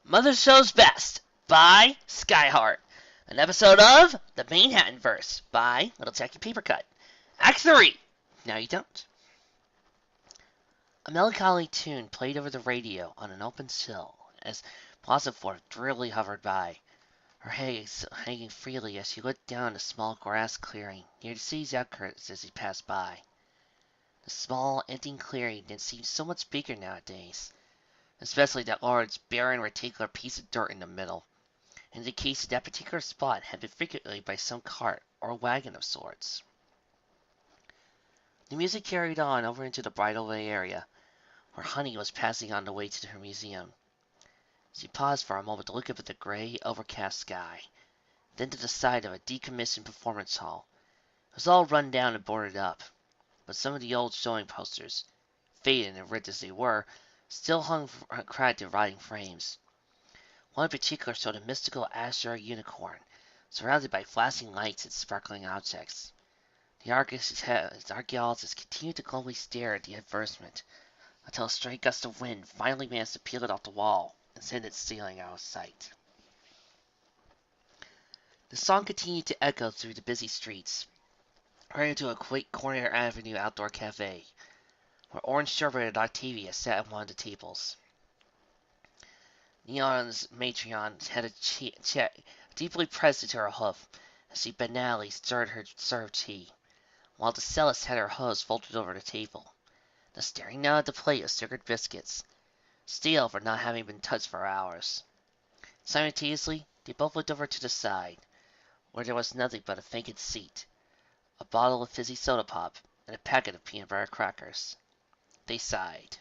Mother Shows Best by Skyheart. An episode of The Manehattan Verse by Little Jackie Papercut. Act 3. Now you don't. A melancholy tune played over the radio on an open sill as Boastful drearily hovered by, her legs hanging freely as she looked down a small grass clearing near the city's outskirts as he passed by. The small, empty clearing didn't seem so much bigger nowadays, especially that large, barren, rectangular piece of dirt in the middle, indicates that particular spot had been frequented by some cart or wagon of sorts. The music carried on over into the bridleway area, where Honey was passing on the way to her museum. She paused for a moment to look up at the gray, overcast sky, then to the side of a decommissioned performance hall. It was all run down and boarded up, but some of the old showing posters, faded and ripped as they were, still hung cracked and rotting frames. One in particular showed a mystical azure unicorn, surrounded by flashing lights and sparkling objects. The archaeologists continued to gloomily stare at the advertisement, until a stray gust of wind finally managed to peel it off the wall and send it sailing out of sight. The song continued to echo through the busy streets, right into a quaint corner avenue outdoor cafe, where Orange Sherbet and Octavia sat at one of the tables. Neon's matron had a deeply pressed into her hoof as she banally stirred her served tea, while the cellist had her hose folded over the table, now staring down at the plate of sugared biscuits, stale for not having been touched for hours. Simultaneously, they both looked over to the side, where there was nothing but a vacant seat, a bottle of fizzy soda pop, and a packet of peanut butter crackers. They sighed.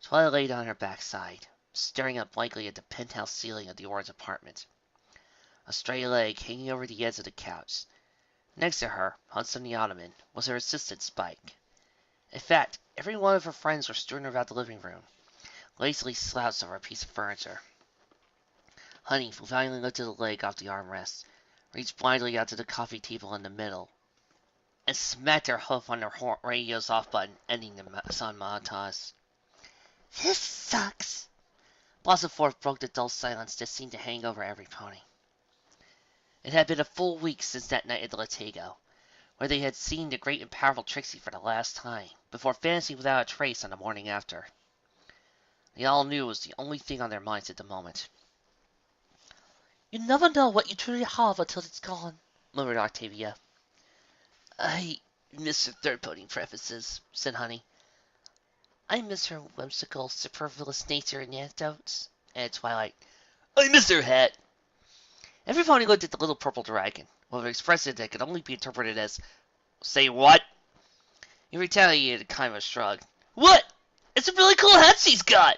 Twilight laid on her backside, staring up blankly at the penthouse ceiling of the orange apartment. A stray leg hanging over the edge of the couch. Next to her, hunched on the ottoman, was her assistant Spike. In fact, every one of her friends were strewn about the living room, lazily slouched over a piece of furniture. Honey finally lifted a leg off the armrest, reached blindly out to the coffee table in the middle, and smacked her hoof on her radio's off button, ending the song montage. "This sucks." Boastful broke the dull silence that seemed to hang over every pony. It had been a full week since that night at the Latago, where they had seen the Great and Powerful Trixie for the last time, before vanishing without a trace on the morning after. They all knew it was the only thing on their minds at the moment. "You never know what you truly have until it's gone," murmured Octavia. "I miss her third pony prefaces," said Honey. "I miss her whimsical, superfluous nature and anecdotes," added Twilight. "I miss her hat." Every pony looked at the little purple dragon, with an expression that could only be interpreted as, "Say what?" He retaliated kind of a shrug. "What? It's a really cool hat she's got!"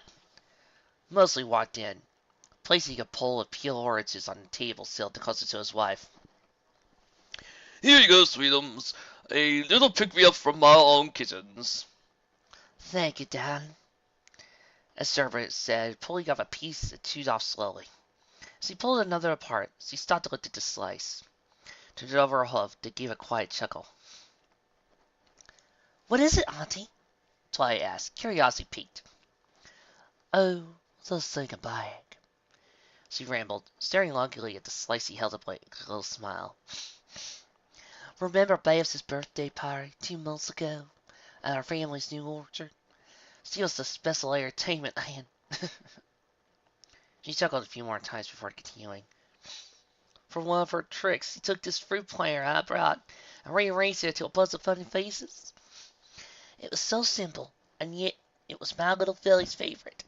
Mosley walked in, placing a bowl of peel oranges on the table sill closer to his wife. "Here you go, sweetums. A little pick-me-up from my own kitchens." "Thank you, darling," as Sherbet said, pulling off a piece and chewed off slowly. As he pulled another apart, she stopped to look at the slice, turned it over her hoof, then gave a quiet chuckle. "What is it, Auntie?" Twilight asked, curiosity piqued. "Oh, let's think about it," she rambled, staring longingly at the slice he held up like a little smile. "Remember Babs' birthday party 2 months ago at our family's new orchard? She was the special entertainment man." She chuckled a few more times before continuing. "For one of her tricks, she took this fruit platter I brought and rearranged it into a bunch of funny faces. It was so simple, and yet it was my little Philly's favorite.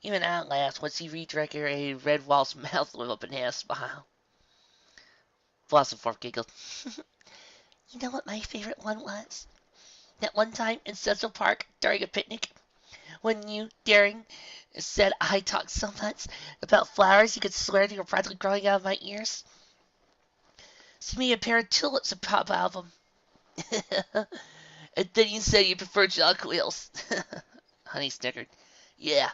Even I laughed when she redecorated Redwall's mouth with a banana smile." Boastful giggled. "You know what my favorite one was? That one time in Central Park during a picnic, when you, Daring, said I talked so much about flowers you could swear they were practically growing out of my ears. She made a pair of tulips and pop album. And then you said you preferred jonquils." Honey snickered. "Yeah,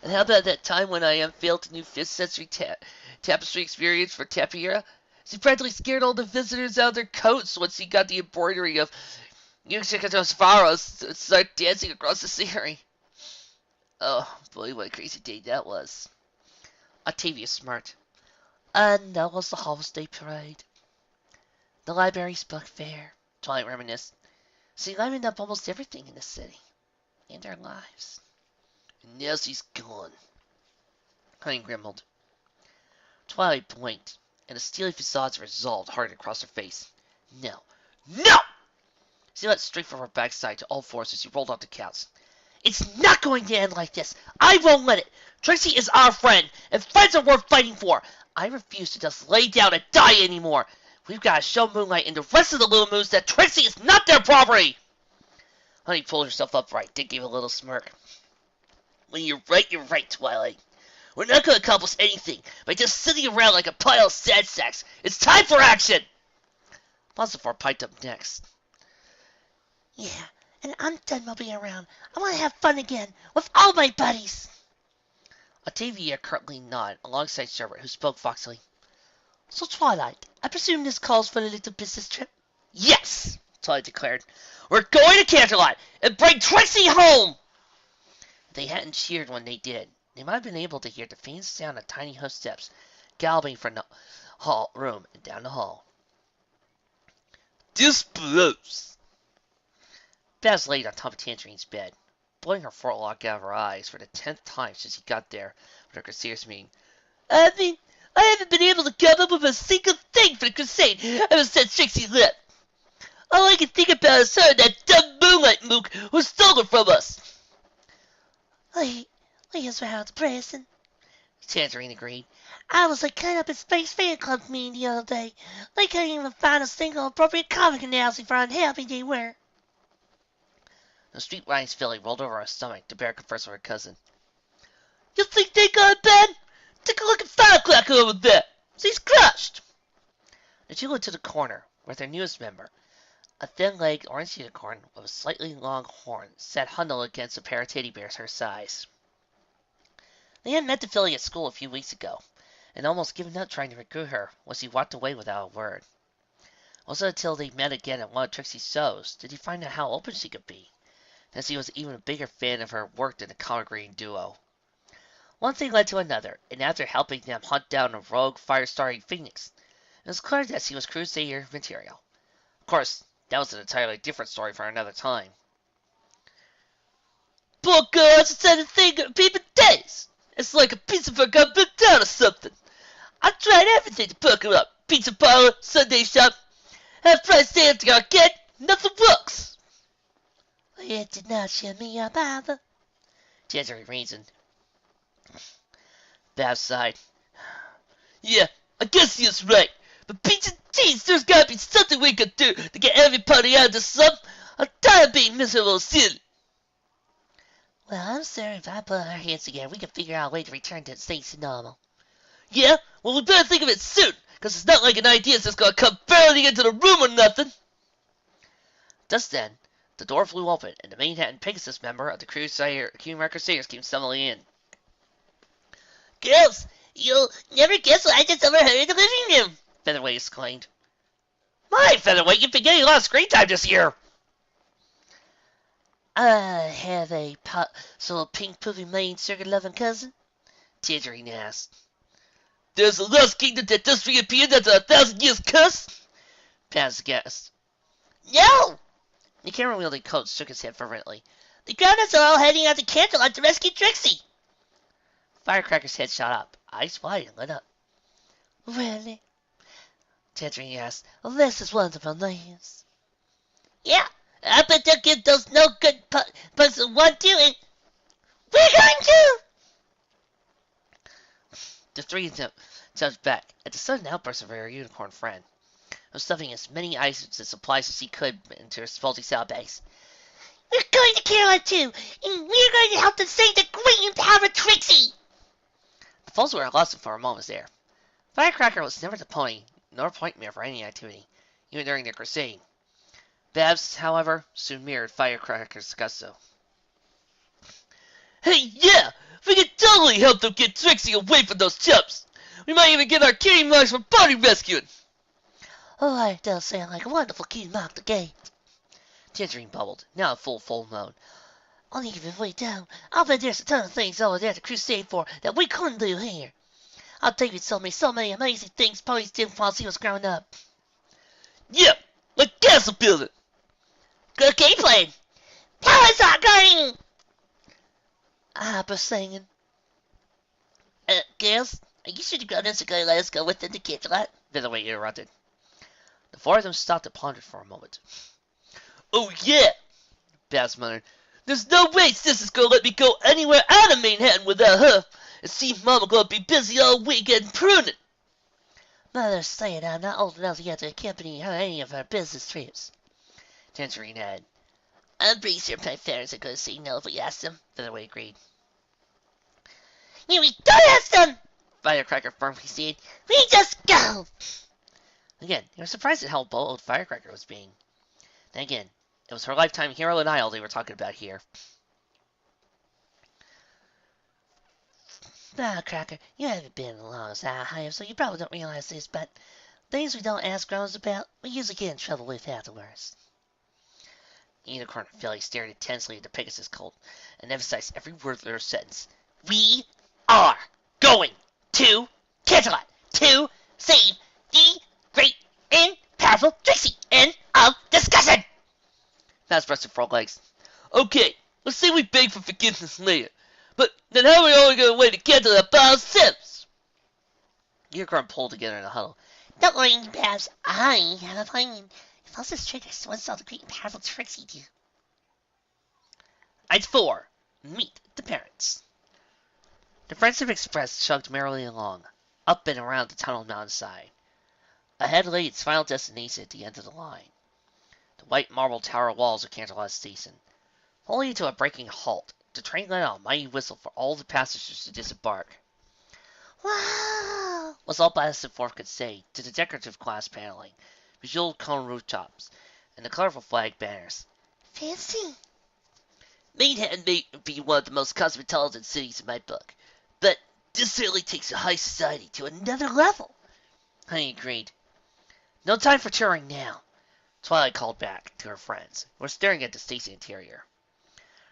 and how about that time when I unveiled the new 5th century tapestry experience for Tapira? She practically scared all the visitors out of their coats once she got the embroidery of Yucata's Faros to start dancing across the scenery." "Oh, boy, what a crazy day that was." Octavia smirked. And that was the Harvest Day Parade. The library's book fair, Twilight reminisced. She livened up almost everything in the city. And our lives. And now she's gone. Honey grumbled. Twilight blinked, and the steely facades resolved hard across her face. No. No! She let straight from her backside to all fours as she rolled off the couch. It's not going to end like this. I won't let it. Trixie is our friend, and friends are worth fighting for. I refuse to just lay down and die anymore. We've got to show Moonlight and the rest of the Little Moons that Trixie is not their property. Honey pulled herself upright, then gave a little smirk. When you're right, Twilight. We're not going to accomplish anything by just sitting around like a pile of sad sacks. It's time for action! Boastful piped up next. Yeah, and I'm done moping around. I want to have fun again, with all my buddies. Octavia curtly nodded alongside Sherbert, who spoke foxily. So, Twilight, I presume this calls for a little business trip? Yes, Twilight declared. We're going to Canterlot and bring Trixie home! They hadn't cheered when they did. They might have been able to hear the faint sound of tiny hoof steps galloping from the room and down the hall. This blows! Babs laid on top of Tangerine's bed, blowing her forelock out of her eyes for the 10th time since he got there with her Crusaders meeting. I haven't been able to come up with a single thing for the Crusade ever since Trixie left. All I can think about is her and that dumb Moonlight mook who stole her from us. Leah's rather depressing, Tangerine agreed. I was like caught up in Space Fan Club meeting the other day. They couldn't even find a single appropriate comic announcing for how unhappy they were. The street-riding filly rolled over her stomach to bear converse with her cousin. You think they got bad? Take a look at Firecracker over there. She's crushed. The two went to the corner with their newest member, a thin-legged orange unicorn with a slightly long horn sat huddled against a pair of teddy bears her size. They had met the filly at school a few weeks ago, and almost given up trying to recruit her when she walked away without a word. Also until they met again at one of Trixie's shows did he find out how open she could be, and he was even a bigger fan of her work than the comic reading duo. One thing led to another, and after helping them hunt down a rogue fire-starting phoenix, it was clear that she was Crusader material. Of course, that was an entirely different story for another time. Poor girl hasn't said a thing in people days. It's like a piece of her got booked down or something. I've tried everything to perk her up. Pizza parlor, Sunday shop, half-price stand to arcade, nothing works. It did not cheer me up either, Tangerine reasoned. Babs sighed. Yeah, I guess he is right. But Peach and Cheese, there's gotta be something we could do to get everybody out of the slump. I'm tired of being miserable and silly. Well, I'm sorry if I put our hands together, we can figure out a way to return to things to normal. Yeah? Well, we better think of it soon, because it's not like an idea that's gonna come barreling into the room or nothing. Just then, the door flew open, and the Manehattan Pegasus member of the Crusaders came stumbling in. Girls, you'll never guess what I just overheard in the living room, Featherweight exclaimed. My, Featherweight, you've been getting a lot of screen time this year. I have a sort of pink poofy main circuit-loving cousin, Tangerine asked. There's a lost kingdom that just reappeared after 1,000 years cuss? Paz guessed. No! The camera-wielding coach shook his head fervently. The grown-ups are all heading out to Canterlot to rescue Trixie. Firecracker's head shot up, eyes wide and lit up. Really? Tangerine asked. Well, this is wonderful news. Yeah, I bet they'll give those no-good bugs a one-doing. We're going to! The three jumped back at the sudden outburst of her unicorn friend, who was stuffing as many items and supplies as he could into her faulty saddlebags. We're going to Canterlot too, and we're going to help them save the Great and Powerful Trixie! The falls were lost for a moment there. Firecracker was never the pony, nor point man for any activity, even during their crusade. Babs, however, soon mirrored Firecracker's gusto. Hey, yeah! We can totally help them get Trixie away from those chumps! We might even get our kitty marks for body rescuing! Oh, that does sound like a wonderful kitty mark to get. Tangerine bubbled, now in full mode. Only if we down, I'll bet there's a ton of things over there to crusade for that we couldn't do here. David told me so many amazing things ponies did while he was growing up. Yeah, like castle building. Good game plan. Power's not going. But singing. Girls, you should have gone to go. Let us go with the Canterlot. Featherweight interrupted. The four of them stopped and pondered for a moment. Oh yeah, Babs muttered. There's no way Sis is gonna let me go anywhere out of Manehattan without her. It seems Mama gonna be busy all weekend pruning. Mother's saying I'm not old enough yet to accompany her any of her business trips. Tangerine had. I'm pretty sure my parents are going to say no if we ask them. Featherweight agreed. Yeah, we don't ask them! Firecracker firmly said. We just go! Again, they were surprised at how bold Firecracker was being. Then again, it was her lifetime hero and idol they were talking about here. Cracker, you haven't been along as I have, so you probably don't realize this, but things we don't ask grown-ups about, we usually get in trouble with afterwards. Unicorn and Philly stared intensely at the Pegasus cult and emphasized every word of their sentence. We are going to Canterlot to save the Great and Powerful Trixie. End of discussion! Fast breasted frog legs. Okay, let's say we beg for forgiveness later. But then how are we only gonna wait to get to the by ourselves? Unicorn pulled together in a huddle. Don't worry, Babs. I have a plan. If all this triggers, what does the Great and Powerful Trixie do? Item 4. Meet the parents. The Friendship Express chugged merrily along, up and around the tunnel mountainside. Ahead lay its final destination at the end of the line. The white marble tower walls of Canterlot Station. Only to a breaking halt, the train let out a mighty whistle for all the passengers to disembark. Wow! Was all Blasted Forth could say to the decorative glass paneling, bejeweled cone rooftops, and the colorful flag banners. Fancy! Manehattan may be one of the most cosmopolitan cities in my book, but this certainly takes a high society to another level. Honey agreed. No time for touring now. Twilight called back to her friends, who were staring at the station interior.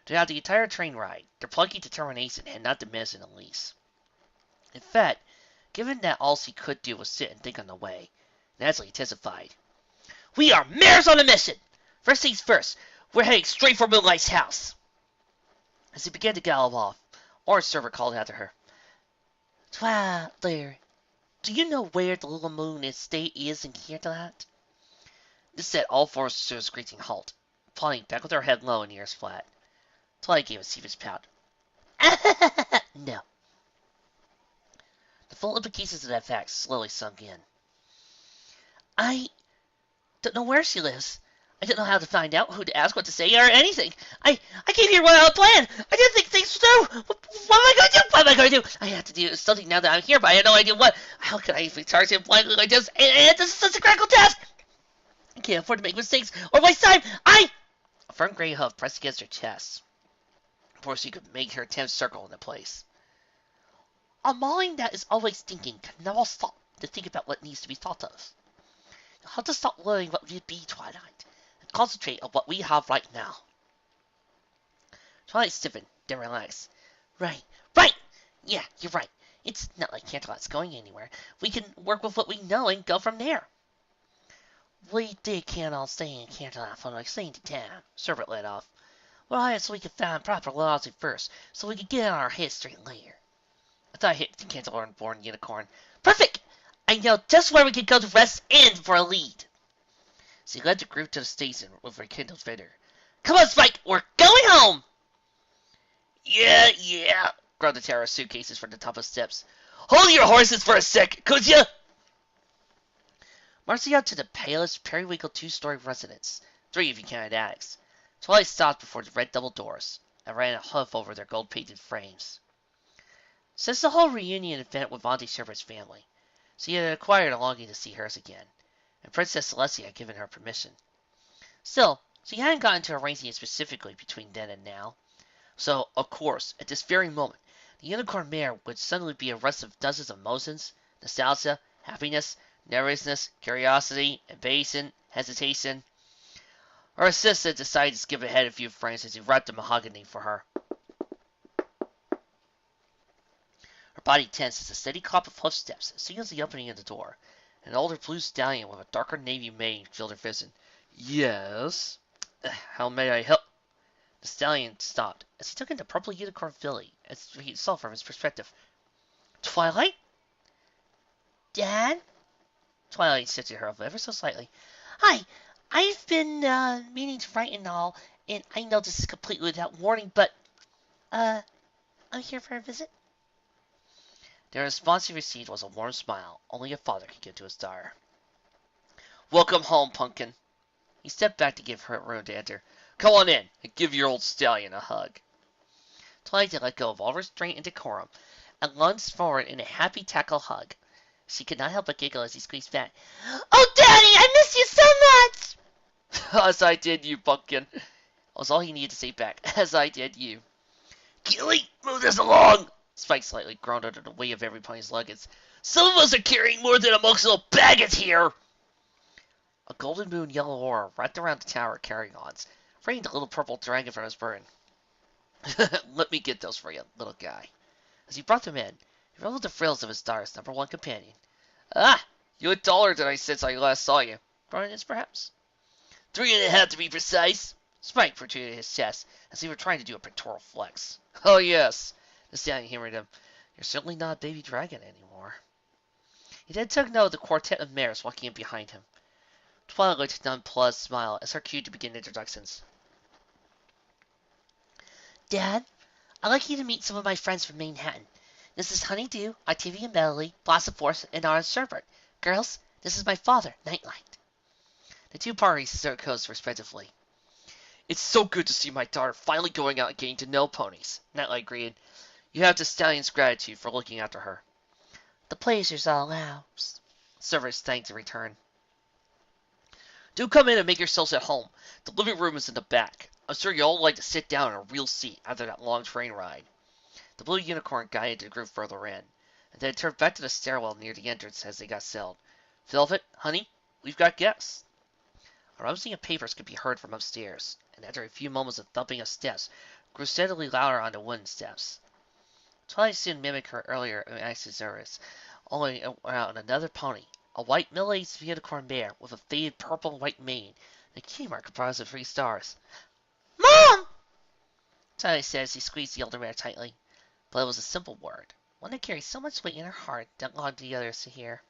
Throughout the entire train ride, their plucky determination had not diminished in the least. In fact, given that all she could do was sit and think on the way, Natalie testified. We are mares on a mission! First things first, we're heading straight for Moonlight's house. As he began to gallop off, Orange Server called after her. Twilight, dear, do you know where the little moon estate is in Canterlot? This set all four to a screeching halt, plodding back with her head low and ears flat. Twilight gave a sheepish pout. No. The full implications of that fact slowly sunk in. I don't know where she lives. I don't know how to find out, who to ask, what to say, or anything. I came here without a plan. I didn't think things through. What am I going to do? What am I going to do? I have to do something now that I'm here, but I have no idea what. How can I even charge him blindly like this? And this is such a critical task. I can't afford to make mistakes or waste time. A firm gray hoof pressed against her chest before she could make her attempt circle into place. A mind that is always thinking can never stop to think about what needs to be thought of. You have to stop worrying what will be, Twilight, and concentrate on what we have right now. Twilight stiffened, then relaxed. Right. Yeah, you're right. It's not like Canterlot's going anywhere. We can work with what we know and go from there. We can't all stay in Canterlot for an extended time, Servant led off. Well, so we could find proper logic first, so we could get on our heads straight later. I thought I hit the Canterlot-born unicorn. Perfect! I know just where we can go to rest and for a lead. She led the group to the station with rekindled vigor. Come on, Spike, we're going home! Yeah, growled the terror suitcases from the top of steps. Hold your horses for a sec, could ya? Marching out to the palest, periwinkle two-story residence, 3 if you counted attics, Twilight stopped before the red double doors and ran a hoof over their gold-painted frames. Since the whole reunion event with Auntie Server's family, she had acquired a longing to see hers again, and Princess Celestia had given her permission. Still, she hadn't gotten to arranging it specifically between then and now. So, of course, at this very moment, the Unicorn Mare would suddenly be a rest of dozens of emotions, nostalgia, happiness, nervousness, curiosity, ambition, hesitation. Her assistant decided to skip ahead a few frames as he wrapped the mahogany for her. Her body tense as a steady clop of footsteps signals the opening of the door. An older blue stallion with a darker navy mane filled her vision. Yes? How may I help? The stallion stopped as he took in the purple unicorn filly as he saw from his perspective. Twilight? Dad? Twilight shifted her up ever so slightly. Hi, I've been meaning to write and all, and I know this is completely without warning, but, I'm here for a visit. The response he received was a warm smile only a father could give to his daughter. Welcome home, Pumpkin. He stepped back to give her room to enter. Come on in and give your old stallion a hug. Twilight let go of all restraint and decorum and lunged forward in a happy tackle hug. She could not help but giggle as he squeezed back. Oh, Daddy, I miss you so much! As I did you, Pumpkin. Was all he needed to say back. As I did you. Gilly, move this along! Spike slightly groaned under the weight of everypony's luggage. Some of us are carrying more than a little baggage here! A golden moon yellow aura wrapped around the tower of carry-ons, freeing the little purple dragon from his burden. Let me get those for you, little guy. As he brought them in, he ruffled the frills of his daughter's number one companion. Ah, you look taller than I since I last saw you. Brightness, perhaps? 3.5 to be precise. Spike protruded his chest as he were trying to do a pectoral flex. Oh, yes. The stallion humoured him. You're certainly not a baby dragon anymore. He then took note of the quartet of mares walking in behind him. Twilight looked a nonplussed smile as her cue to begin introductions. Dad, I'd like you to meet some of my friends from Manehattan. This is Honeydew, Octavia Melody, Blossom Force, and Orange Sherbert. Girls, this is my father, Nightlight. The two parties stood close respectively. It's so good to see my daughter finally going out and getting to know ponies, Nightlight greeted. You have the stallion's gratitude for looking after her. The pleasure's all ours. Cerberus thanked in return. Do come in and make yourselves at home. The living room is in the back. I'm sure you all like to sit down in a real seat after that long train ride. The blue unicorn guided the group further in, and then turned back to the stairwell near the entrance as they got settled. Velvet, honey, we've got guests. A rustling of papers could be heard from upstairs, and after a few moments of thumping of steps, grew steadily louder on the wooden steps. Twilight soon mimicked her earlier accessories, only around another pony, a white middle-aged unicorn mare with a faded purple and white mane, the key mark comprised of 3 stars. Mom! Twilight said as he squeezed the older mare tightly. But it was a simple word, one that carried so much weight in her heart that longed the others to hear.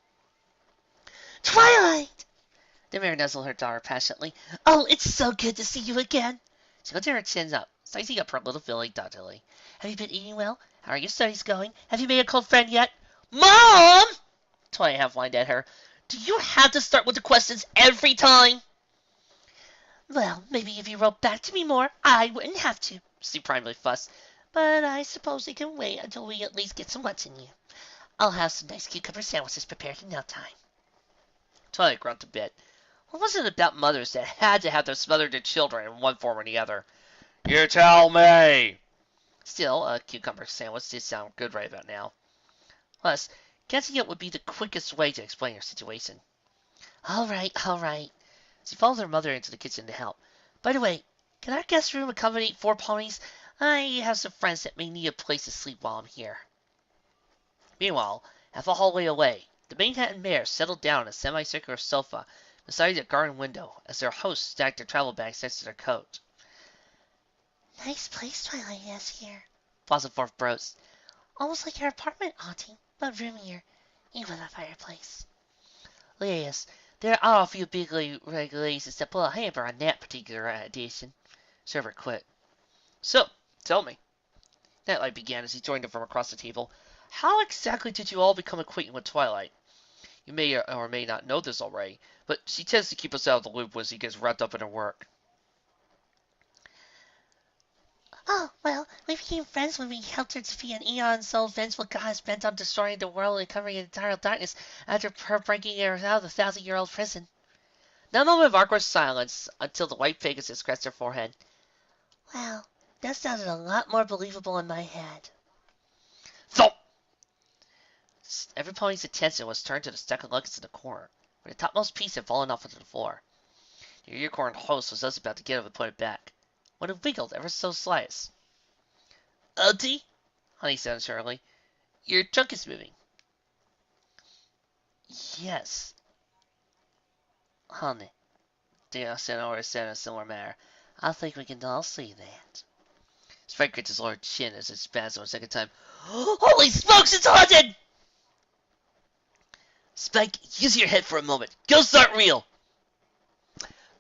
Twilight! The mare nuzzled her daughter passionately. Oh, it's so good to see you again. She lifted her chin up, sizing up her little filly daughtily. Have you been eating well? How are your studies going? Have you made a cold friend yet? Mom! Twilight half whined at her. Do you have to start with the questions every time? Well, maybe if you wrote back to me more, I wouldn't have to, she primarily fussed. But I suppose it can wait until we at least get some lunch in you. I'll have some nice cucumber sandwiches prepared in no time. Twilight grunted a bit. What was it about mothers that had to have to smother their children in one form or the other? You tell me! Still, a cucumber sandwich did sound good right about now. Plus, guessing it would be the quickest way to explain her situation. All right, all right. She followed her mother into the kitchen to help. By the way, can our guest room accommodate 4 ponies? I have some friends that may need a place to sleep while I'm here. Meanwhile, half a hallway away, the Manehattan mare settled down on a semicircular sofa beside a garden window as their host stacked their travel bags next to their coat. Nice place Twilight has here, Blossomforth broached. Almost like your apartment, Auntie, but roomier, and with a fireplace. Yes, there are a few big regulations that pull a hamper on that particular addition. Server quit. So, tell me, Nightlight began as he joined them from across the table. How exactly did you all become acquainted with Twilight? You may or may not know this already, but she tends to keep us out of the loop when she gets wrapped up in her work. Oh, well, we became friends when we helped her defeat an eon-souled vengeful goddess bent on destroying the world and covering it in entire darkness after her breaking her out of the 1,000-year-old prison. Now a moment of awkward silence until the white Pegasus scratched her forehead. Well, that sounded a lot more believable in my head. Thump! Every pony's attention was turned to the stack of luggage in the corner, where the topmost piece had fallen off onto the floor. The unicorn host was just about to get up and put it back, when it wiggled ever so slightest. Auntie, Honey said unsuredly, Your trunk is moving. Yes. Honey, dear Senora said in a similar manner. I think we can all see that. Spike grits his lower chin as it spasms a second time. Holy smokes, it's haunted! Spike, use your head for a moment. Ghosts aren't real.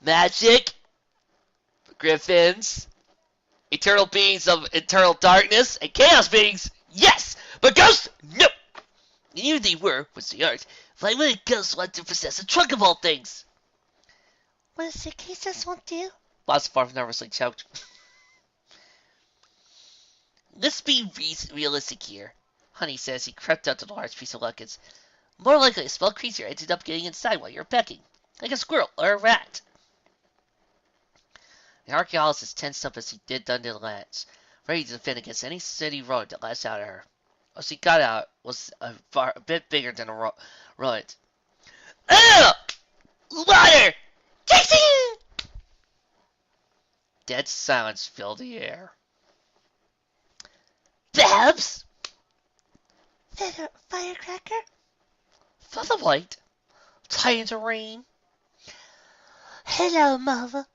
Magic. Griffins. Eternal beings of eternal darkness. And chaos beings. Yes! But ghosts? No! You knew they were, was the art. Why would a ghost want to possess a trunk of all things? What does the cases want to do? Boastful nervously choked. Let's be realistic here. Honey says he crept up to the large piece of luggage. More likely a small creature ended up getting inside while you were pecking. Like a squirrel or a rat. The archaeologist tensed up as he did Dundee Lance, ready to defend against any city rodent that lashed out at her. What she got out was a bit bigger than a rodent. Ugh! Water! Trixie! Dead silence filled the air. Babs? Firecracker? Featherweight? Tangerine? Hello, Mother.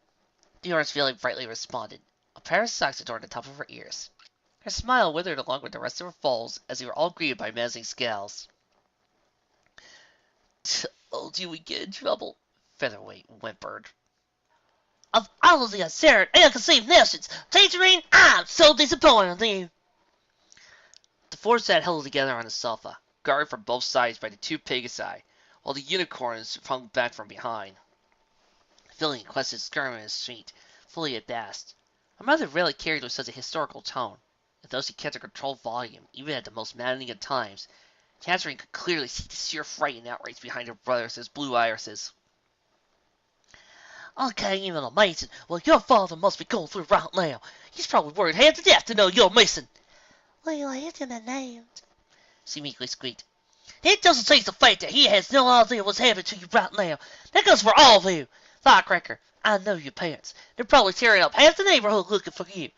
The orange feeling brightly responded. A pair of socks adorned the top of her ears. Her smile withered along with the rest of her folds as they were all greeted by menacing scowls. Told you we'd get in trouble. Featherweight whimpered. Of all of the absurd and conceived notions, Tangerine, I'm so disappointed in you. The four sat huddled together on the sofa, guarded from both sides by the two Pegasi, while the unicorns hung back from behind. Philly and Quested skirming in his feet, fully abashed. Her mother rarely carried with such a historical tone, and though she kept a controlled volume, even at the most maddening of times, Tangerine could clearly see the sheer fright and outrage behind her brother's blue irises. I can't even imagine what your father must be going through right now. He's probably worried half to death to know you're missing. Well, I hit him and named. She meekly squeaked. It doesn't change the fact that he has no idea what's happening to you right now. That goes for all of you. Firecracker, I know your parents. They're probably tearing up half the neighborhood looking for you.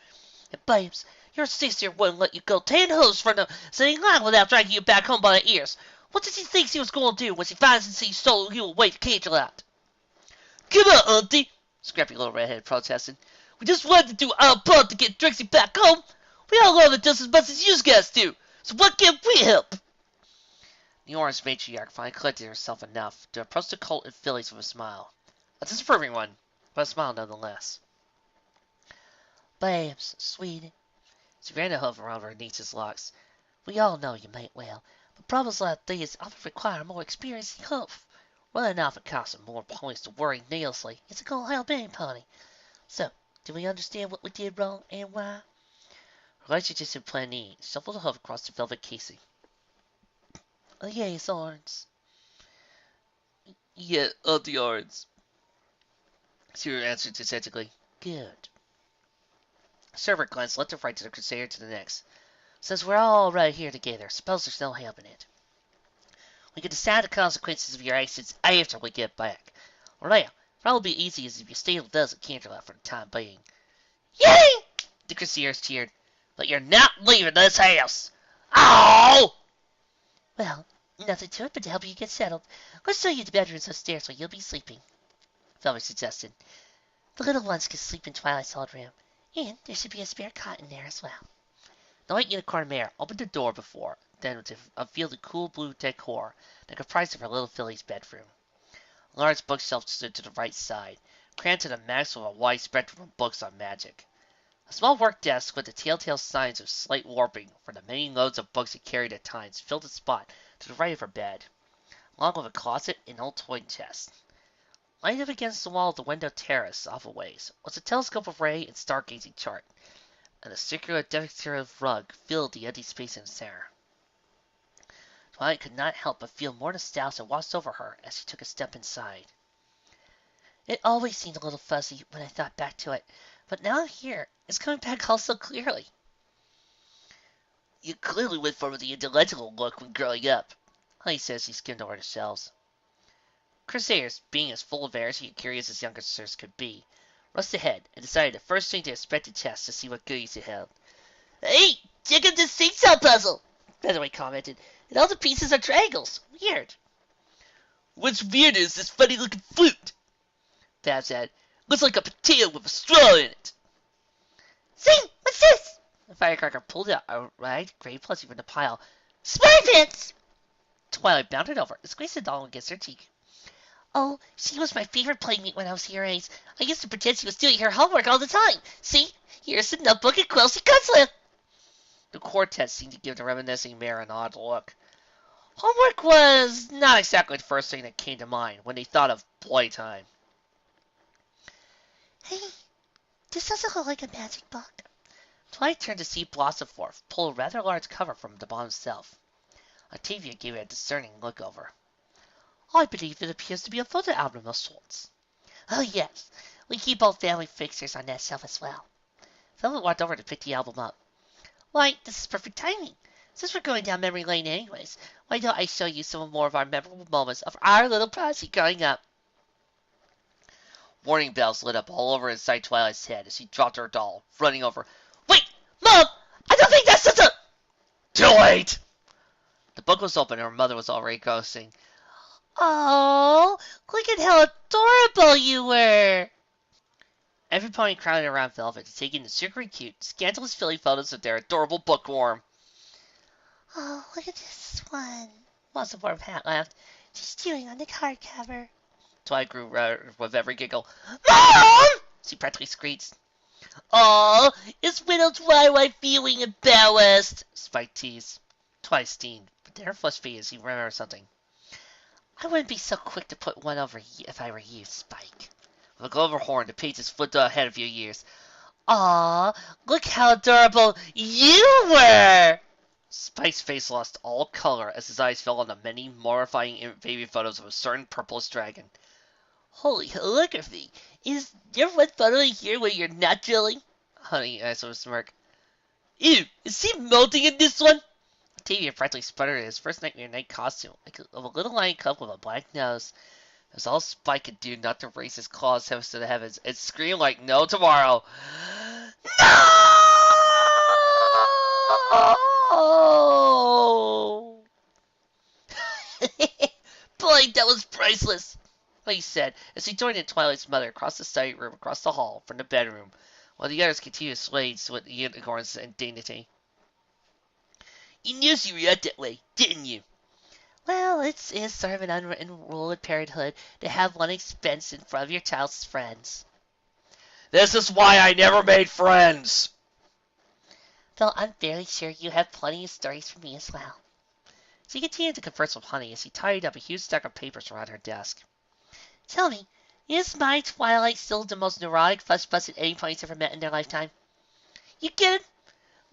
And Babes, your sister wouldn't let you go 10 hooves for no sitting line without dragging you back home by the ears. What did she think she was going to do when she finds and sees you stole you away to Canterlot? Come on, Auntie, Scrappy little redhead protested. We just wanted to do our part to get Trixie back home. We all love it just as much as you guys do. So what can we help? The orange matriarch finally collected herself enough to approach the colt and fillies with a smile. A disapproving one, but a smile nonetheless. Babs, sweetie. She ran a hoof around her niece's locks. We all know you meant well, but problems like these often require more experience than hoof. Running off and costing more points to worry needlessly isn't going to help anybody. So, do we understand what we did wrong and why? Her relationships in Plan shuffled a hoof across the velvet casing. Yes, Orange. Yeah, Auntie Orange. She answered decisively. Good. Server glanced left and right to the Crusader to the next. Since we're all right here together, suppose there's no helping it. We can decide the consequences of your actions after we get back. Or now, probably be easy as if you stay with us at Canterlot for the time being. Yay! The Crusader cheered. But you're not leaving this house. Oh! Well, nothing to it but to help you get settled. Let's show you the bedrooms upstairs where you'll be sleeping, Velvet suggested. The little ones can sleep in Twilight's old room, and there should be a spare cot in there as well. The white unicorn mare opened the door before, then to unveil the cool blue decor that comprised of her little filly's bedroom. A large bookshelf stood to the right side, crammed to the max with a wide spectrum of books on magic. A small work desk with the telltale signs of slight warping from the many loads of books it carried at times filled a spot to the right of her bed, along with a closet and old toy chest. Lined up against the wall of the window terrace off a ways was a telescope array and stargazing chart, and a circular decorative rug filled the empty space in the center. Twilight could not help but feel more nostalgia washed over her as she took a step inside. It always seemed a little fuzzy when I thought back to it, but now I'm here. It's coming back all so clearly. You clearly went for the intellectual look when growing up. Honey says he skimmed over the shelves. Crusaders, being as full of energy and curious as younger sisters could be, rushed ahead and decided the first thing to inspect the chest to see what goodies it held. Hey, check out this seesaw puzzle! Featherweight commented. And all the pieces are triangles. Weird. What's weird is this funny-looking flute, Fab said. Looks like a potato with a straw in it. See? What's this? The firecracker pulled out a ragged gray plushie from the pile. Spy pants! Twilight bounded over and squeezed the doll against her cheek. Oh, she was my favorite playmate when I was your age. I used to pretend she was doing her homework all the time. See? Here's the notebook and quill she cuts with. The quartet seemed to give the reminiscing mare an odd look. Homework was not exactly the first thing that came to mind when they thought of playtime. Hey, this doesn't look like a magic book. Twilight turned to see Blossomforth pull a rather large cover from the bottom shelf. Octavia gave it a discerning look over. I believe it appears to be a photo album of sorts. Oh, yes. We keep old family fixtures on that shelf as well. Velvet walked over to pick the album up. Why, this is perfect timing. Since we're going down memory lane anyways, why don't I show you some more of our memorable moments of our little posse growing up? Warning bells lit up all over inside Twilight's head as she dropped her doll, running over. Wait! Mom! I don't think that's such a... Too late! The book was open and her mother was already ghosting. Oh, look at how adorable you were! Every pony crowded around Velvet to take in the sugary cute, scandalous filly photos of their adorable bookworm. Oh, look at this one. Blossomforth hat laughed. She's chewing on the hardcover. Twilight grew red with every giggle. Mom! She practically screeched. Oh, is Widow Twilight feeling embarrassed? Spike teased. Twilight steamed, but then her flush faded as he remembered something. I wouldn't be so quick to put one over you if I were you, Spike. With a glow of her horn, the pages flipped ahead a few years. Aw, look how adorable you were! Spike's face lost all color as his eyes fell on the many mortifying baby photos of a certain purplish dragon. Holy calligraphy! Is there one photo in here where you're not drilling? Honey, I saw a smirk. Ew, is he melting in this one? Octavia practically sputtered in his first Nightmare Night costume, like a little lion cub with a black nose. It was all Spike could do not to raise his claws to the heavens and scream like no tomorrow. No! Boy, that was priceless, he said as he joined in Twilight's mother across the study room across the hall from the bedroom, while the others continued to sway with the unicorn's indignity. You knew she reacted that way, didn't you? Well, it's sort of an unwritten rule at parenthood to have one expense in front of your child's friends. This is why I never made friends! Though I'm fairly sure you have plenty of stories for me as well. She continued to converse with Honey as he tidied up a huge stack of papers around her desk. Tell me, is my Twilight still the most neurotic fuss-busted anybody's ever met in their lifetime? You get it?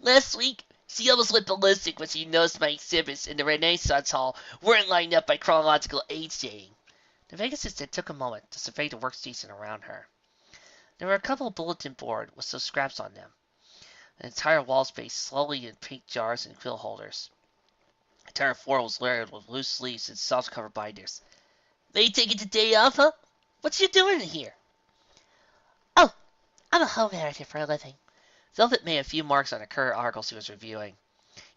Last week, she almost went ballistic when she noticed my exhibits in the Renaissance Hall weren't lined up by chronological age dating. The Vegas assistant took a moment to survey the workstation around her. There were a couple of bulletin boards with some scraps on them. An entire wall space slowly in pink jars and quill holders. The entire floor was layered with loose leaves and soft-cover binders. They taking the day off, huh? What you doing here? Oh, I'm a home editor for a living. Velvet made a few marks on the current articles he was reviewing.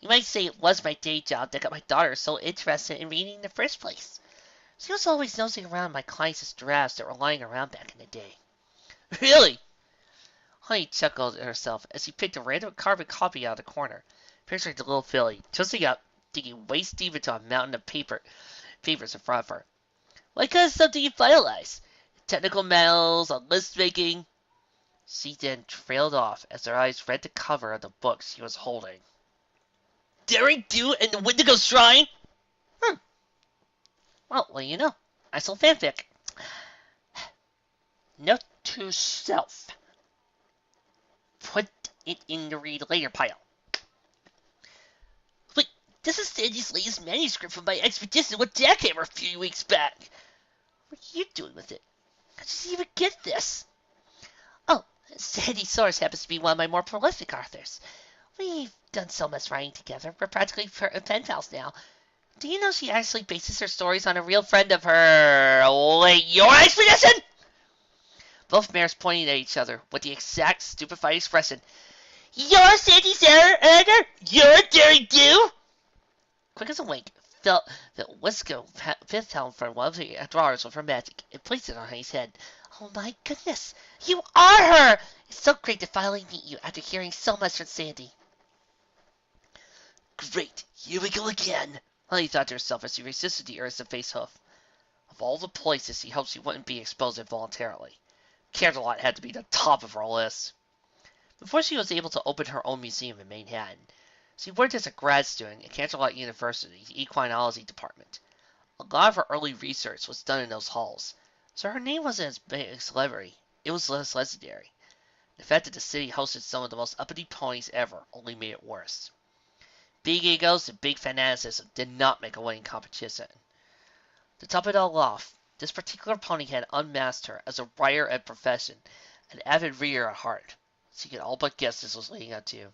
You might say it was my day job that got my daughter so interested in reading in the first place. She was always nosing around my clients' drafts that were lying around back in the day. Really? Honey chuckled at herself as he picked a random carbon copy out of the corner, picturing the little filly, twisting up, digging waist deep into a mountain of papers in front of her. What kind of stuff do you finalize? Technical manuals on list making? She then trailed off as her eyes read the cover of the book she was holding. Daring Do and the Wendigo Shrine? Well, what do you know? I sold fanfic. Note to self. Put it in the read later pile. Wait, this is Sandy's latest manuscript from my expedition with Jackhammer a few weeks back. What are you doing with it? How did you even get this? Oh, Sandy Source happens to be one of my more prolific authors. We've done so much writing together. We're practically pen pals now. Do you know she actually bases her stories on a real friend of her... Wait, your expedition? Both mares pointed at each other with the exact stupefied expression. You're Sandy's editor? You're a daring do? quick as a wink, felt the Wisco fifth helm from one of the drawers with her magic and placed it on Honey's head. Oh my goodness! You are her! It's so great to finally meet you after hearing so much from Sandy. Great, here we go again, Honey thought to herself as she resisted the urge to face Hoof. Of all the places he hoped she wouldn't be exposed involuntarily, Canterlot had to be the top of her list. Before she was able to open her own museum in Manehattan, she worked as a grad student at Canterlot University's equinology department. A lot of her early research was done in those halls, so her name wasn't as big a celebrity. It was less legendary. The fact that the city hosted some of the most uppity ponies ever only made it worse. Big egos and big fanaticism did not make a winning competition. To top it all off, this particular pony had unmasked her as a writer at profession, an avid reader at heart. She could all but guess this was leading up to.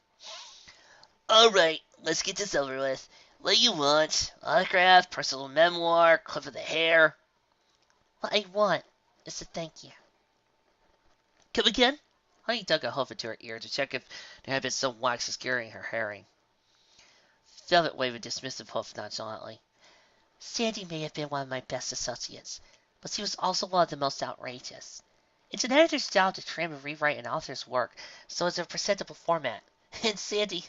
Alright, let's get this over with. What do you want? Autograph, personal memoir, clip of the hair? What I want is to thank you. Come again? Honey dug a hoof into her ear to check if there had been some wax obscuring her hearing. Velvet waved a dismissive hoof nonchalantly. Sandy may have been one of my best associates, but she was also one of the most outrageous. It's an editor's job to trim and rewrite an author's work so it's a presentable format. And Sandy,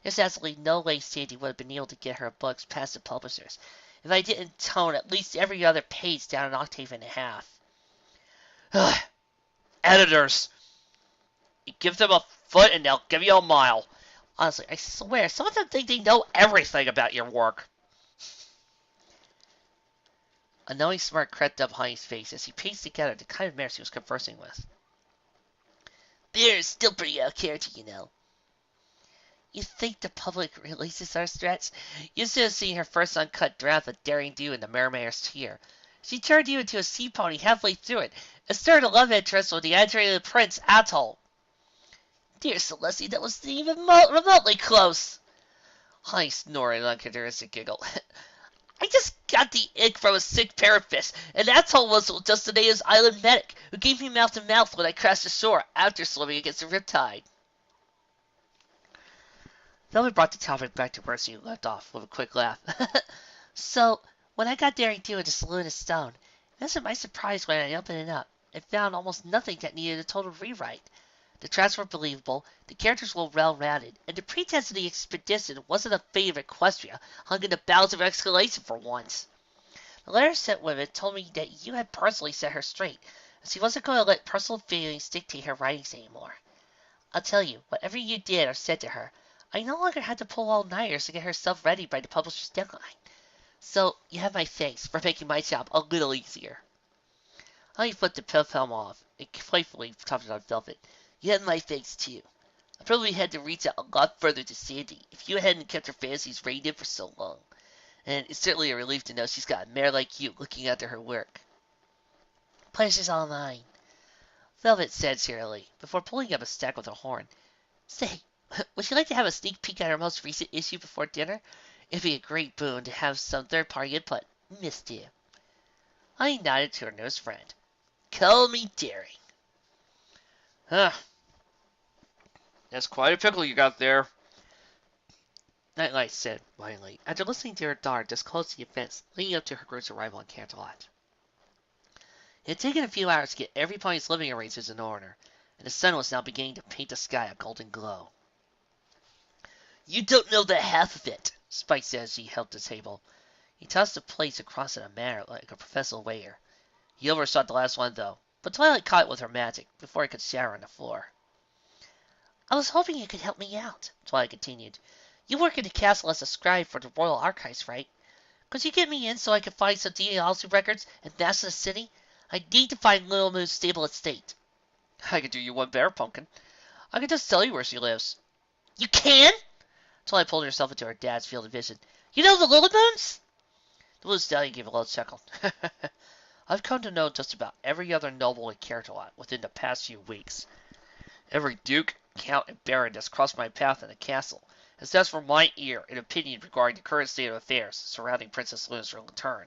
there's absolutely no way Sandy would have been able to get her books past the publishers if I didn't tone at least every other page down an octave and a half. Editors! You give them a foot and they'll give you a mile. Honestly, I swear, some of them think they know everything about your work. A knowing smirk crept up Honey's face as he pieced together the kind of mare she was conversing with. Bear is still pretty out of character, you know. You think the public releases our stretch? You should have seen her first uncut draft of Daring Do in the Mermare's Tear. She turned you into a sea pony halfway through it and started a love interest with the agitated Prince Atoll. Dear Celestia, that wasn't even remotely close. Honey snored an uncharacteristic giggle. I just got the ick from a sick parrotfish, and Atoll was just the native's island medic who gave me mouth-to-mouth when I crashed ashore after swimming against a riptide. Velvet brought the topic back to where she left off with a quick laugh. So, when I got Daring Do in the Saloon of Stone, imagine my surprise when I opened it up and found almost nothing that needed a total rewrite. The tracks were believable, the characters were well-rounded, and the pretense of the expedition wasn't a fate of Equestria hung in the boughs of escalation for once. The letter sent with it told me that you had personally set her straight, and she wasn't going to let personal feelings dictate her writings anymore. I'll tell you, whatever you did or said to her, I no longer had to pull all-nighters to get herself ready by the publisher's deadline. So, you have my thanks for making my job a little easier. Honey flipped the pith helm off and playfully topped it on Velvet. You had my thanks, too. I probably had to reach out a lot further to Sandy if you hadn't kept her fantasies reined in for so long. And it's certainly a relief to know she's got a mare like you looking after her work. Pleasure's all mine, Velvet said cheerily, before pulling up a stack with a horn. Say, would you like to have a sneak peek at our most recent issue before dinner? It'd be a great boon to have some third-party input. Missed you. Honey nodded to her newest friend. Call me daring. Huh. That's quite a pickle you got there. Nightlight said, whiningly, after listening to her daughter disclose the events leading up to her group's arrival in Canterlot. It had taken a few hours to get every pony's living arrangements in order, and the sun was now beginning to paint the sky a golden glow. You don't know the half of it, Spike said as he helped the table. He tossed the plates across in a manner like a professional waiter. He overshot the last one, though, but Twilight caught it with her magic before it could shatter on the floor. I was hoping you could help me out, Twilight continued. You work in the castle as a scribe for the Royal Archives, right? Could you get me in so I could find some genealogy records and master the city? I need to find Little Moon's stable estate. I could do you one better, Pumpkin. I could just tell you where she lives. You can? Twilight pulled herself into her dad's field of vision. You know the Little Moons? The Blue Stallion gave a low chuckle. I've come to know just about every other noble in Canterlot within the past few weeks. Every duke, count, and baron that's crossed my path in the castle has asked for my ear and opinion regarding the current state of affairs surrounding Princess Luna's return.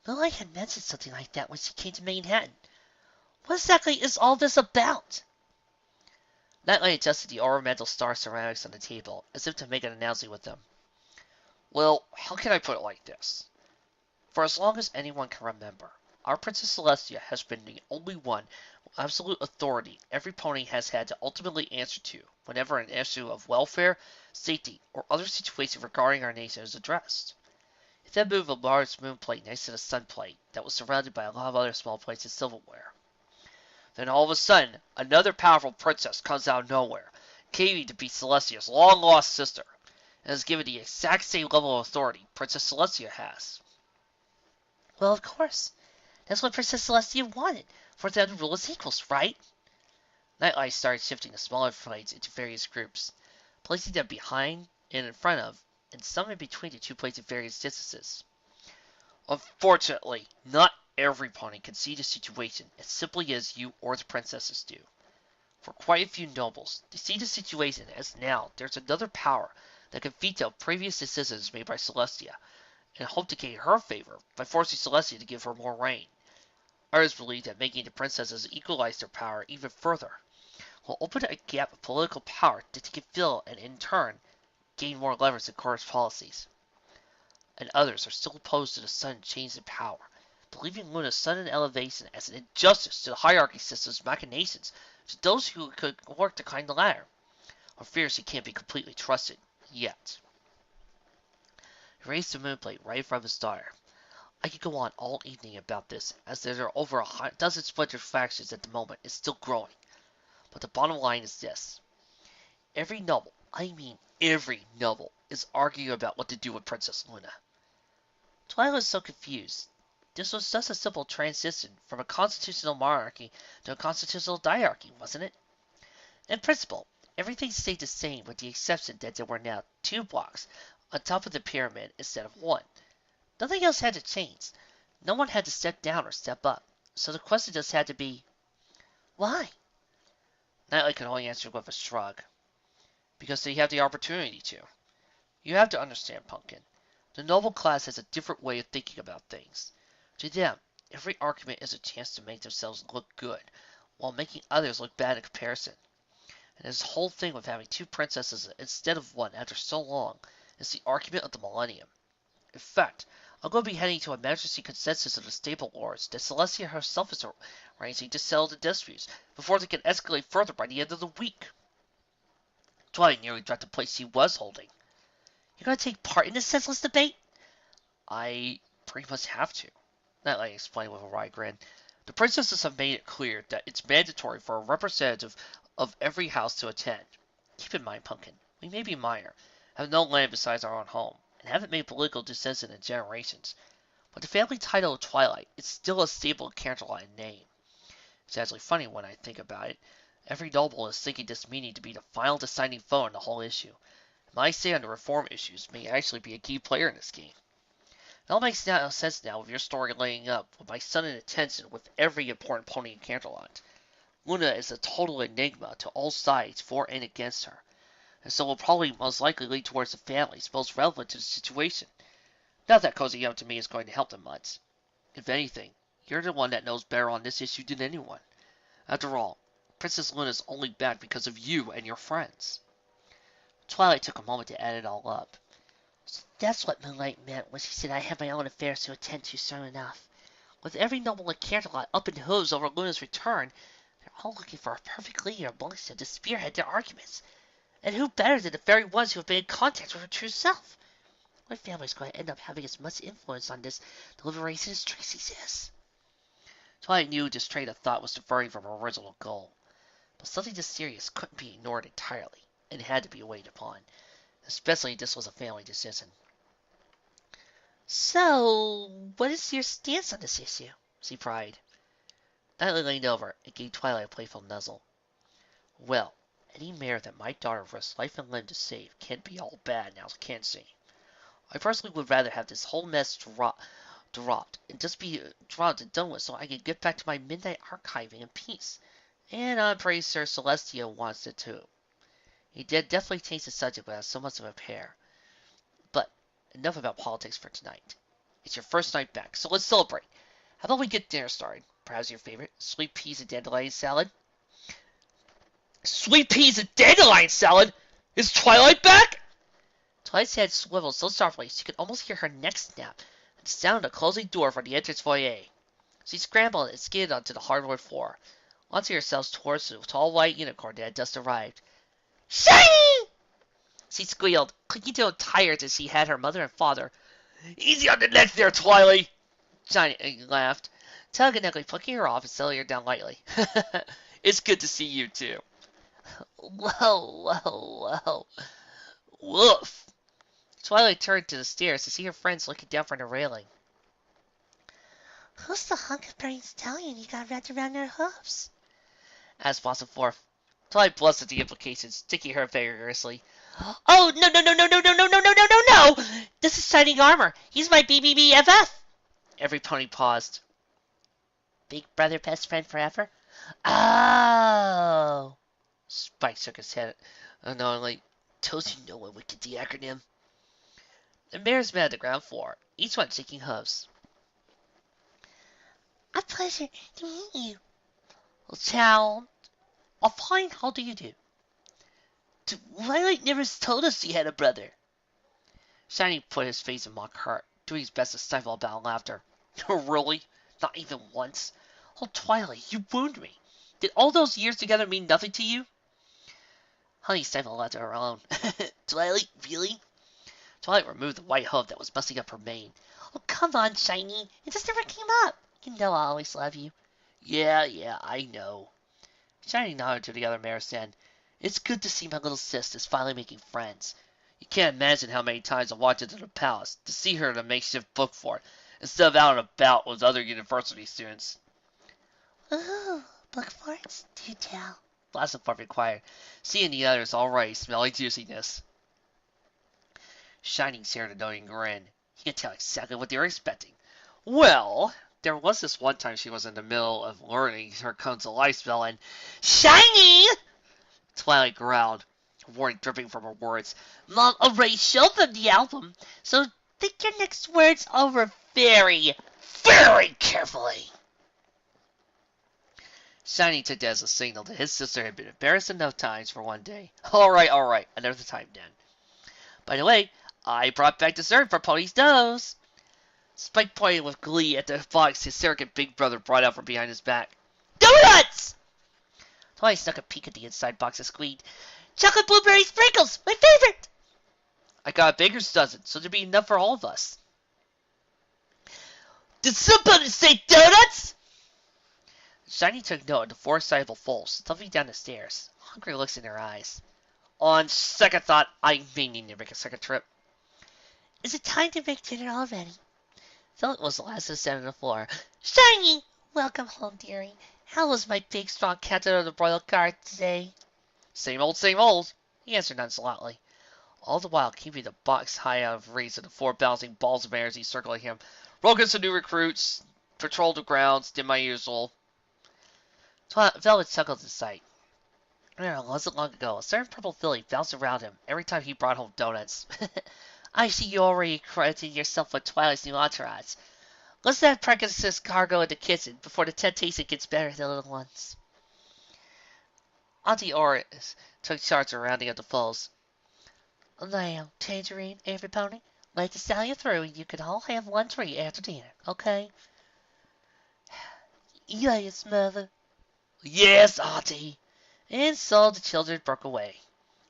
Lily had mentioned something like that when she came to Manehattan. What exactly is all this about? Nightlight adjusted the ornamental star ceramics on the table, as if to make an announcement with them. Well, how can I put it like this? For as long as anyone can remember, our Princess Celestia has been the only one with absolute authority every pony has had to ultimately answer to whenever an issue of welfare, safety, or other situation regarding our nation is addressed. It then moved a large moon plate next to the sun plate that was surrounded by a lot of other small plates of silverware. Then all of a sudden, another powerful princess comes out of nowhere, claiming to be Celestia's long-lost sister, and is given the exact same level of authority Princess Celestia has. Well, of course. That's what Princess Celestia wanted, for them to rule as equals, right? Nightlight started shifting the smaller plates into various groups, placing them behind and in front of, and some in between the two plates at various distances. Unfortunately, not every pony can see the situation as simply as you or the princesses do. For quite a few nobles, they see the situation as now there's another power that can veto previous decisions made by Celestia, and hope to gain her favor by forcing Celestia to give her more reign. Others believe that making the princesses equalize their power even further will open a gap of political power that they can fill and in turn gain more leverage in court's policies. And others are still opposed to the sudden change in power, believing Luna's sudden elevation as an injustice to the hierarchy system's machinations to those who could work to climb the ladder, or fears he can't be completely trusted yet. He raised the moonplate right in front of his daughter. I could go on all evening about this, as there are over a dozen splintered factions at the moment and still growing. But the bottom line is this. Every noble, I mean every noble, is arguing about what to do with Princess Luna. Twilight was so confused. This was just a simple transition from a constitutional monarchy to a constitutional diarchy, wasn't it? In principle, everything stayed the same with the exception that there were now 2 blocks on top of the pyramid instead of 1. Nothing else had to change. No one had to step down or step up. So the question just had to be, why? Nightlight could only answer with a shrug. Because they have the opportunity to. You have to understand, Pumpkin. The noble class has a different way of thinking about things. To them, every argument is a chance to make themselves look good, while making others look bad in comparison. And this whole thing with having 2 princesses instead of 1 after so long is the argument of the millennium. In fact, I'm going to be heading to a majesty consensus of the stable lords that Celestia herself is arranging to settle the disputes before they can escalate further by the end of the week. Twilight nearly dropped the plate she was holding. You're going to take part in this senseless debate? I pretty much have to, Nightlight explained with a wry grin. The princesses have made it clear that it's mandatory for a representative of every house to attend. Keep in mind, Pumpkin, we may be minor, have no land besides our own home, and haven't made political decisions in generations. But the family title of Twilight is still a staple of Canterlot in name. It's actually funny when I think about it. Every noble is thinking this meeting to be the final deciding vote on the whole issue. My say on the reform issues may actually be a key player in this game. It all makes sense now with your story laying up, with my sudden attention with every important pony in Canterlot. Luna is a total enigma to all sides for and against her, and so will probably most likely lead towards the families most relevant to the situation. Not that cozying up to me is going to help them much. If anything, you're the one that knows better on this issue than anyone. After all, Princess Luna's only back because of you and your friends. Twilight took a moment to add it all up. So that's what Moonlight meant when she said I have my own affairs to attend to soon enough. With every noble in Canterlot up in hooves over Luna's return, they're all looking for a perfect leader amongst them to spearhead their arguments. And who better than the very ones who have been in contact with her true self? What family's going to end up having as much influence on this deliberation as Trixie's is? Twilight knew this train of thought was diverting from her original goal. But something this serious couldn't be ignored entirely, and had to be weighed upon. Especially if this was a family decision. So, what is your stance on this issue? She pried. Nightlight leaned over and gave Twilight a playful nuzzle. Well, any mare that my daughter risks life and limb to save can't be all bad now, can she? I personally would rather have this whole mess dropped and just be dropped and done with so I can get back to my midnight archiving in peace. And I'm pretty sure Celestia wants it too. He did definitely change the subject without so much of a pair. But enough about politics for tonight. It's your first night back, so let's celebrate. How about we get dinner started? Perhaps your favorite, sweet peas and dandelion salad? Sweet peas and dandelion salad? Is Twilight back? Twilight's head swiveled so sharply she could almost hear her neck snap, and the sound of a closing door from the entrance foyer. She scrambled and skidded onto the hardwood floor, launching herself towards the tall white unicorn that had just arrived. Shiny! She squealed, clinging to him tired as she had her mother and father. Easy on the neck there, Twilight. Shiny laughed, tugging ugly, plucking her off and settling her down lightly. It's good to see you, too. Whoa. Woof. Twilight turned to the stairs to see her friends looking down from the railing. Who's the hunk of brain stallion you got wrapped around their hoofs? Asked Blossom Forth. Twilight blushed at the implications, sticking her vigorously. Oh, no. This is Shining Armor. He's my BBBFF. Every pony paused. Big brother, best friend forever? Oh. Spike shook his head unknowingly. Told you no one would get the acronym. The mares met at the ground floor, each one shaking hooves. A pleasure to meet you. Child, fine, how do you do? Twilight never told us she had a brother. Shiny put his face in mock hurt, doing his best to stifle a bout of laughter. Really? Not even once? Oh, Twilight, you wound me. Did all those years together mean nothing to you? Honey stifled a laugh of her own. Twilight, really? Twilight removed the white hoof that was messing up her mane. Oh, come on, Shiny. It just never came up. You know I'll always love you. Yeah, I know. Shiny nodded to the other mares then. It's good to see my little sis is finally making friends. You can't imagine how many times I walked into the palace to see her in a makeshift book fort instead of out and about with other university students. Ooh, book forts, do tell. Blossom Forth inquired, seeing the others already smelling juiciness. Shining shared a knowing grin. He could tell exactly what they were expecting. Well, there was this one time she was in the middle of learning her cones of life spell and Shiny! Twilight growled, warning dripping from her words. Mom already showed them the album, so think your next words over very carefully. Shiny took that as a signal that his sister had been embarrassed enough times for one day. Alright, another time then. By the way, I brought back dessert for Pony's nose. Spike pointed with glee at the box his surrogate big brother brought out from behind his back. Donuts! Twilight snuck a peek at the inside box and squeaked. Chocolate blueberry sprinkles, my favorite! I got a baker's dozen, so there'd be enough for all of us. Did somebody say donuts? Shiny took note of the four sizable foals stuffing down the stairs, hungry looks in her eyes. On second thought, I'm meaning to make a second trip. Is it time to make dinner already? Philip was the last to stand on the floor. Shiny! Welcome home, dearie. How was my big, strong captain of the royal guard today? Same old, he answered nonchalantly, all the while keeping the box high out of reach of the four bouncing balls of mares encircling him. Broke in some new recruits, patrolled the grounds, did my usual. Velvet chuckled at the sight. It wasn't long ago, a certain purple filly bounced around him every time he brought home donuts. I see you already credited yourself with Twilight's new entourage. Let's have Pegasus cargo in the kitchen before the temptation gets better than the little ones. Auntie Oris took charge of rounding up the foals. Now, Tangerine, everypony, let the stallion through and you can all have one treat after dinner, okay? Yes, Mother. Yes, Auntie. And so the children broke away,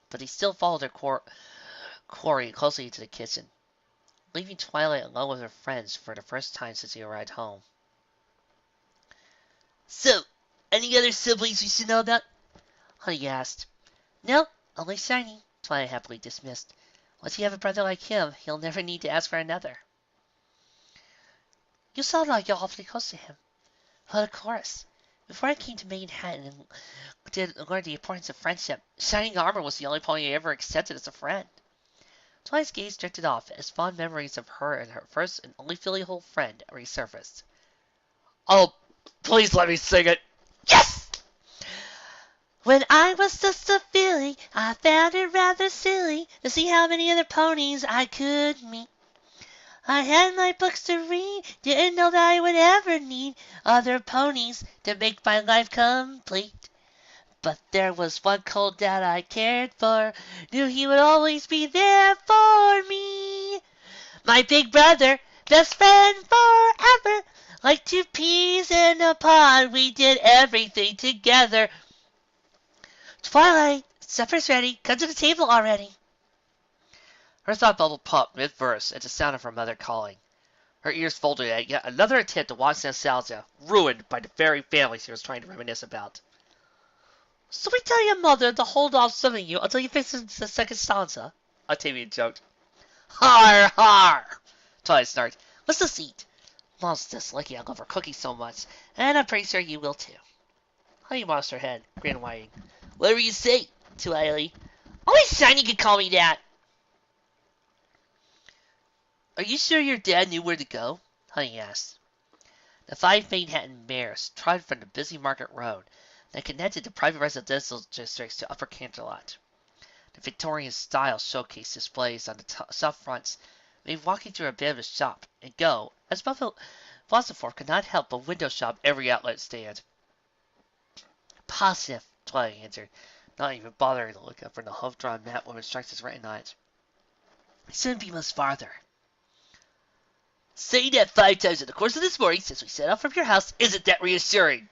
but they still followed their quarry closely into the kitchen, leaving Twilight alone with her friends for the first time since they arrived home. So, any other siblings we should know about? Honey asked. No, only Shiny, Twilight happily dismissed. Once you have a brother like him, he'll never need to ask for another. You sound like you're awfully close to him. But of course, before I came to Manehattan and did learn the importance of friendship, Shining Armor was the only pony I ever accepted as a friend. Twilight's gaze drifted off as fond memories of her and her first and only filial friend resurfaced. Oh, please let me sing it. Yes! When I was just a filly, I found it rather silly to see how many other ponies I could meet. I had my books to read, didn't know that I would ever need other ponies to make my life complete. But there was one cold that I cared for, knew he would always be there for me. My big brother, best friend forever, like two peas in a pod, we did everything together. Twilight, supper's ready, come to the table already. Her thought bubble popped mid-verse at the sound of her mother calling. Her ears folded at yet another attempt to watch nostalgia, ruined by the very family she was trying to reminisce about. So we tell your mother to hold off summing you until you fix the second stanza, Octavian joked. Har har! Twilight snarked. Let's just eat. Mom's disliking I love her cooking so much, and I'm pretty sure you will too. Honey tossed her head, grin whining. Whatever you say, Twilight. Only Shiny can call me that. Are you sure your dad knew where to go? Honey asked. The 5 Manehattan mares trotted from the busy market road that connected the private residential districts to Upper Canterlot. The Victorian-style showcase displays on the south fronts made walking through a bit of a shop and go, as Boastful could not help but window shop every outlet stand. Positive, Twilight answered, not even bothering to look up from the half-drawn map with instructions written on it. It shouldn't be much farther. Saying that 5 times in the course of this morning since we set off from your house isn't that reassuring,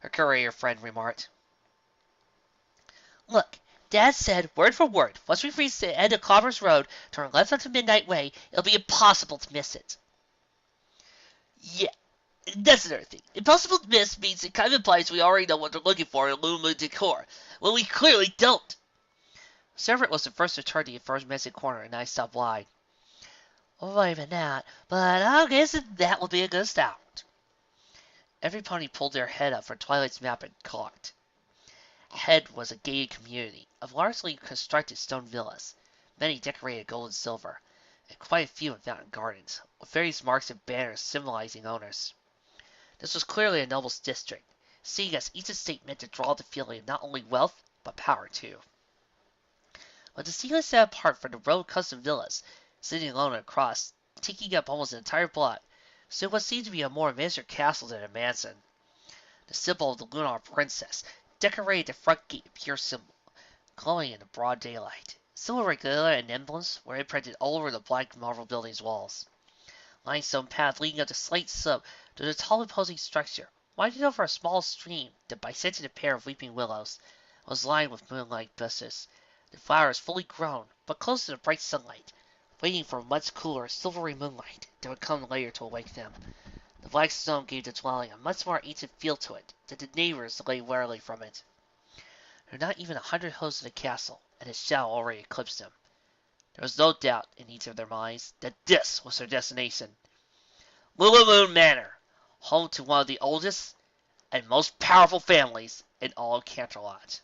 her courier friend remarked. Look, Dad said, word for word, once we reach the end of Clover's Road, turn left onto Midnight Way, it'll be impossible to miss it. Yeah, that's another thing. Impossible to miss means it kind of implies we already know what they're looking for in Luma Decor. Well, we clearly don't. Sever was the first to turn the aforementioned corner, and I stopped wide. Well, even that, but I guess that will be a good start. Every pony pulled their head up for Twilight's map and cocked. Ahead was a gated community of largely constructed stone villas, many decorated gold and silver, and quite a few in fountain gardens, with various marks and banners symbolizing owners. This was clearly a nobles district, seeing as each estate meant to draw the feeling of not only wealth, but power too. But the scene was set apart from the row of custom villas, sitting alone across, taking up almost an entire block, so what seemed to be a more miniature castle than a mansion. The symbol of the lunar princess decorated the front gate in pure symbol, glowing in the broad daylight. Silver regalia and emblems were imprinted all over the black marble building's walls. Limestone path leading up the slight slope to the tall imposing structure winded over a small stream that bisected a pair of weeping willows, was lined with moonlight bushes. The flowers fully grown, but close to the bright sunlight, waiting for much cooler, silvery moonlight that would come later to awake them. The black stone gave the dwelling a much more ancient feel to it, that the neighbors lay warily from it. There were not even 100 hosts in the castle, and its shadow already eclipsed them. There was no doubt in each of their minds that this was their destination. Lulamoon Manor, home to one of the oldest and most powerful families in all of Canterlot.